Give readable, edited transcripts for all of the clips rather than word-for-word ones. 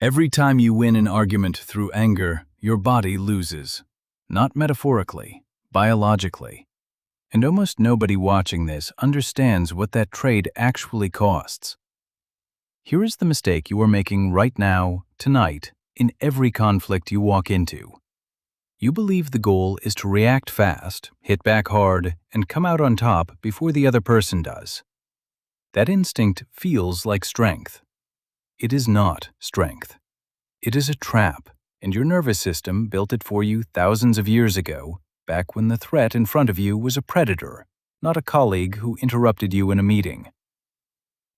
Every time you win an argument through anger, your body loses. Not metaphorically, biologically. And almost nobody watching this understands what that trade actually costs. Here is the mistake you are making right now, tonight, in every conflict you walk into. You believe the goal is to react fast, hit back hard, and come out on top before the other person does. That instinct feels like strength. It is not strength. It is a trap, and your nervous system built it for you thousands of years ago, back when the threat in front of you was a predator, not a colleague who interrupted you in a meeting.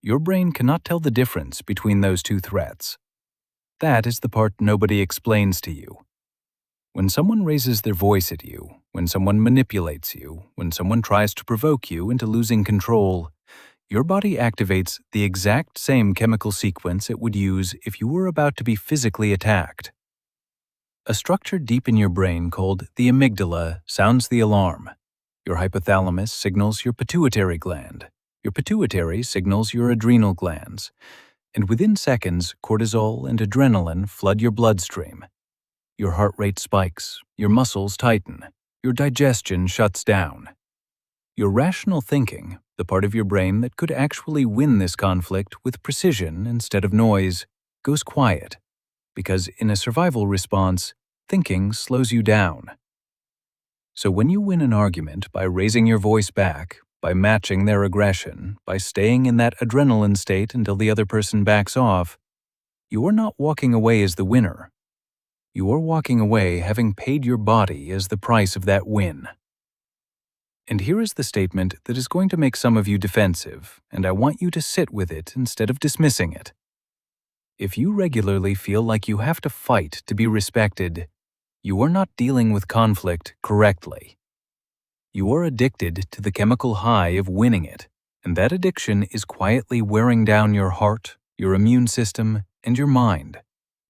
Your brain cannot tell the difference between those two threats. That is the part nobody explains to you. When someone raises their voice at you, when someone manipulates you, when someone tries to provoke you into losing control, your body activates the exact same chemical sequence it would use if you were about to be physically attacked. A structure deep in your brain called the amygdala sounds the alarm. Your hypothalamus signals your pituitary gland. Your pituitary signals your adrenal glands. And within seconds, cortisol and adrenaline flood your bloodstream. Your heart rate spikes, your muscles tighten, your digestion shuts down. Your rational thinking, the part of your brain that could actually win this conflict with precision instead of noise, goes quiet, because in a survival response, thinking slows you down. So when you win an argument by raising your voice back, by matching their aggression, by staying in that adrenaline state until the other person backs off, you are not walking away as the winner. You are walking away having paid your body as the price of that win. And here is the statement that is going to make some of you defensive, and I want you to sit with it instead of dismissing it. If you regularly feel like you have to fight to be respected, you are not dealing with conflict correctly. You are addicted to the chemical high of winning it, and that addiction is quietly wearing down your heart, your immune system, and your mind,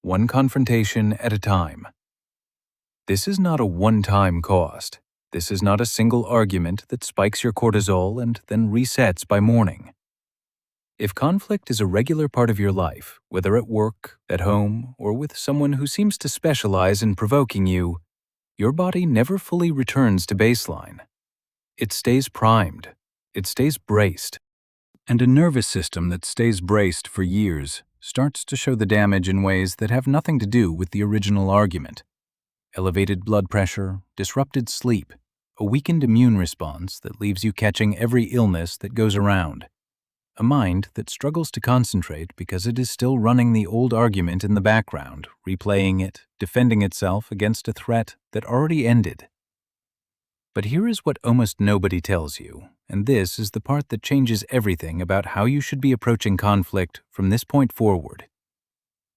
one confrontation at a time. This is not a one-time cost. This is not a single argument that spikes your cortisol and then resets by morning. If conflict is a regular part of your life, whether at work, at home, or with someone who seems to specialize in provoking you, your body never fully returns to baseline. It stays primed. It stays braced. And a nervous system that stays braced for years starts to show the damage in ways that have nothing to do with the original argument. Elevated blood pressure, disrupted sleep, a weakened immune response that leaves you catching every illness that goes around, a mind that struggles to concentrate because it is still running the old argument in the background, replaying it, defending itself against a threat that already ended. But here is what almost nobody tells you, and this is the part that changes everything about how you should be approaching conflict from this point forward.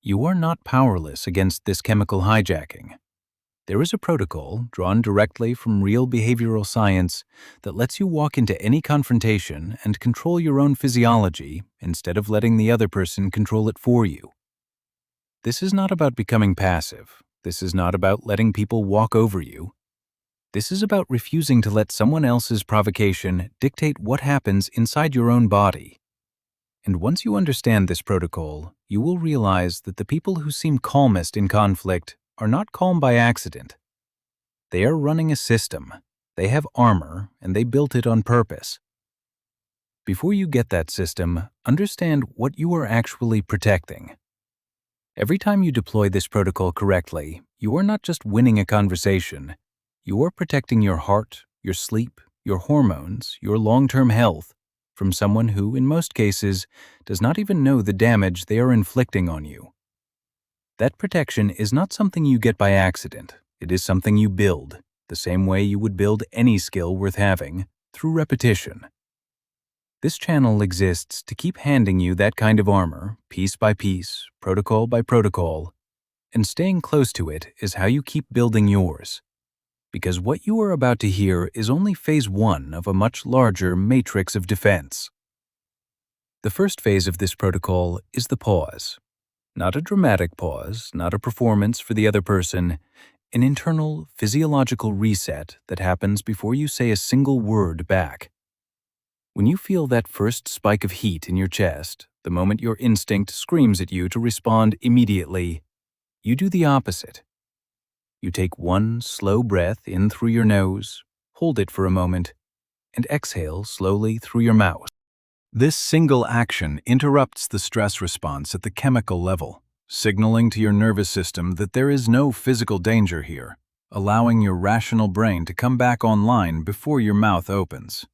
You are not powerless against this chemical hijacking. There is a protocol drawn directly from real behavioral science that lets you walk into any confrontation and control your own physiology instead of letting the other person control it for you. This is not about becoming passive. This is not about letting people walk over you. This is about refusing to let someone else's provocation dictate what happens inside your own body. And once you understand this protocol, you will realize that the people who seem calmest in conflict are not calm by accident. They are running a system. They have armor, and they built it on purpose. Before you get that system, understand what you are actually protecting. Every time you deploy this protocol correctly, you are not just winning a conversation. You are protecting your heart, your sleep, your hormones, your long-term health from someone who, in most cases, does not even know the damage they are inflicting on you. That protection is not something you get by accident. It is something you build, the same way you would build any skill worth having, through repetition. This channel exists to keep handing you that kind of armor, piece by piece, protocol by protocol, and staying close to it is how you keep building yours. Because what you are about to hear is only phase 1 of a much larger matrix of defense. The first phase of this protocol is the pause. Not a dramatic pause, not a performance for the other person, an internal physiological reset that happens before you say a single word back. When you feel that first spike of heat in your chest, The moment your instinct screams at you to respond immediately, you do the opposite. You take one slow breath in through your nose, hold it for a moment, and exhale slowly through your mouth. This single action interrupts the stress response at the chemical level, signaling to your nervous system that there is no physical danger here, allowing your rational brain to come back online before your mouth opens.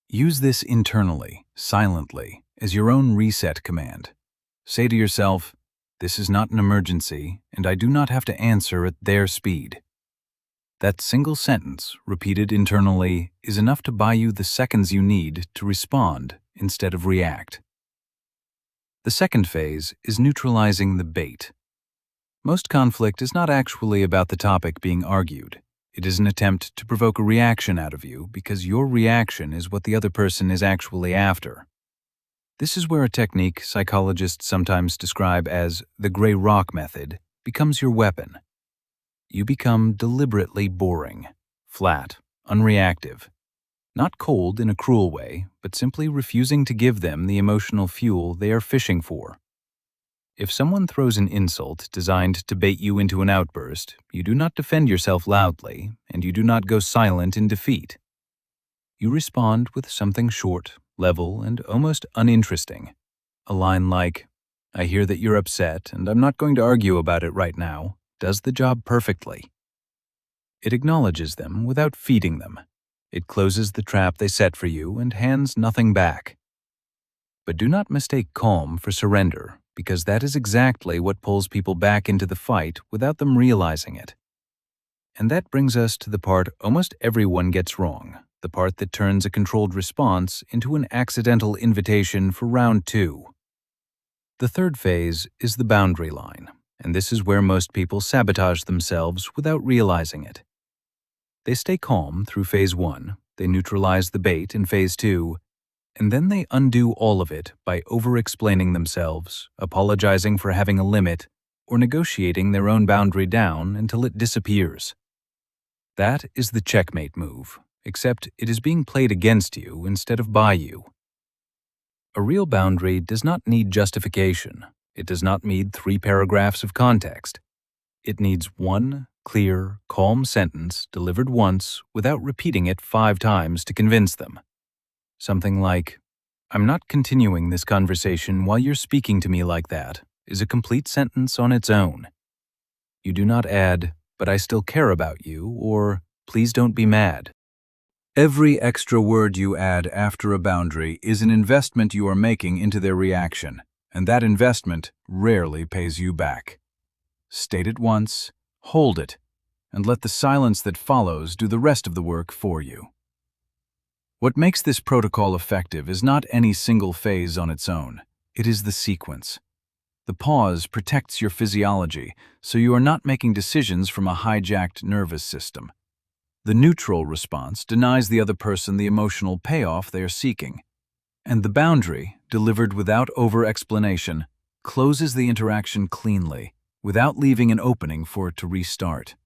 Use this internally, silently, as your own reset command. Say to yourself, "This is not an emergency, and I do not have to answer at their speed." That single sentence, repeated internally, is enough to buy you the seconds you need to respond instead of react. The second phase is neutralizing the bait. Most conflict is not actually about the topic being argued. It is an attempt to provoke a reaction out of you because your reaction is what the other person is actually after. This is where a technique psychologists sometimes describe as the gray rock method becomes your weapon. You become deliberately boring, flat, unreactive. Not cold in a cruel way, but simply refusing to give them the emotional fuel they are fishing for. If someone throws an insult designed to bait you into an outburst, you do not defend yourself loudly, and you do not go silent in defeat. You respond with something short, level, and almost uninteresting. A line like, "I hear that you're upset, and I'm not going to argue about it right now," does the job perfectly. It acknowledges them without feeding them. It closes the trap they set for you and hands nothing back. But do not mistake calm for surrender, because that is exactly what pulls people back into the fight without them realizing it. And that brings us to the part almost everyone gets wrong, the part that turns a controlled response into an accidental invitation for round 2. The third phase is the boundary line, and this is where most people sabotage themselves without realizing it. They stay calm through phase 1, they neutralize the bait in phase 2, and then they undo all of it by over-explaining themselves, apologizing for having a limit, or negotiating their own boundary down until it disappears. That is the checkmate move, except it is being played against you instead of by you. A real boundary does not need justification. It does not need 3 paragraphs of context. It needs one clear, calm sentence delivered once without repeating it 5 times to convince them. Something like, "I'm not continuing this conversation while you're speaking to me like that," is a complete sentence on its own. You do not add, "But I still care about you," or "Please don't be mad." Every extra word you add after a boundary is an investment you are making into their reaction, and that investment rarely pays you back. State it once, hold it, and let the silence that follows do the rest of the work for you. What makes this protocol effective is not any single phase on its own. It is the sequence. The pause protects your physiology, so you are not making decisions from a hijacked nervous system. The neutral response denies the other person the emotional payoff they are seeking. And the boundary, delivered without over-explanation, closes the interaction cleanly, without leaving an opening for it to restart.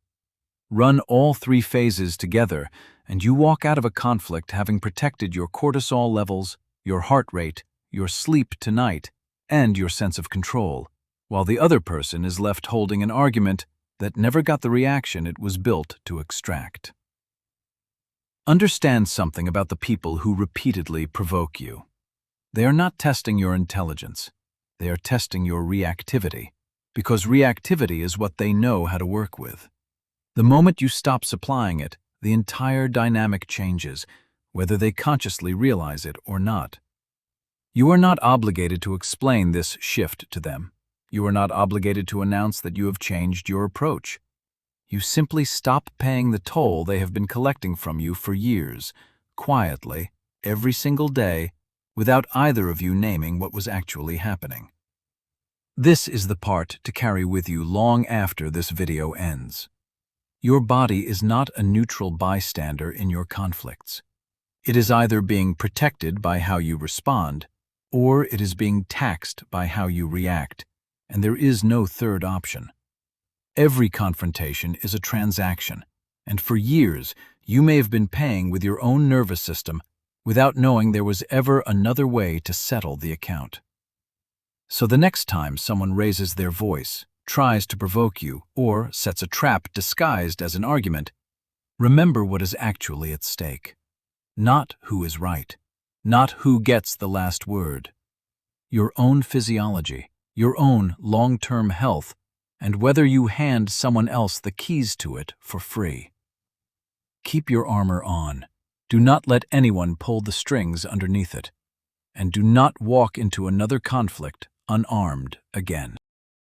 Run all 3 phases together, and you walk out of a conflict having protected your cortisol levels, your heart rate, your sleep tonight, and your sense of control, while the other person is left holding an argument that never got the reaction it was built to extract. Understand something about the people who repeatedly provoke you. They are not testing your intelligence. They are testing your reactivity, because reactivity is what they know how to work with. The moment you stop supplying it, the entire dynamic changes, whether they consciously realize it or not. You are not obligated to explain this shift to them. You are not obligated to announce that you have changed your approach. You simply stop paying the toll they have been collecting from you for years, quietly, every single day, without either of you naming what was actually happening. This is the part to carry with you long after this video ends. Your body is not a neutral bystander in your conflicts. It is either being protected by how you respond, or it is being taxed by how you react, and there is no third option. Every confrontation is a transaction, and for years you may have been paying with your own nervous system without knowing there was ever another way to settle the account. So the next time someone raises their voice, tries to provoke you, or sets a trap disguised as an argument, remember what is actually at stake. Not who is right, not who gets the last word. Your own physiology, your own long-term health, and whether you hand someone else the keys to it for free. Keep your armor on. Do not let anyone pull the strings underneath it. And do not walk into another conflict unarmed again.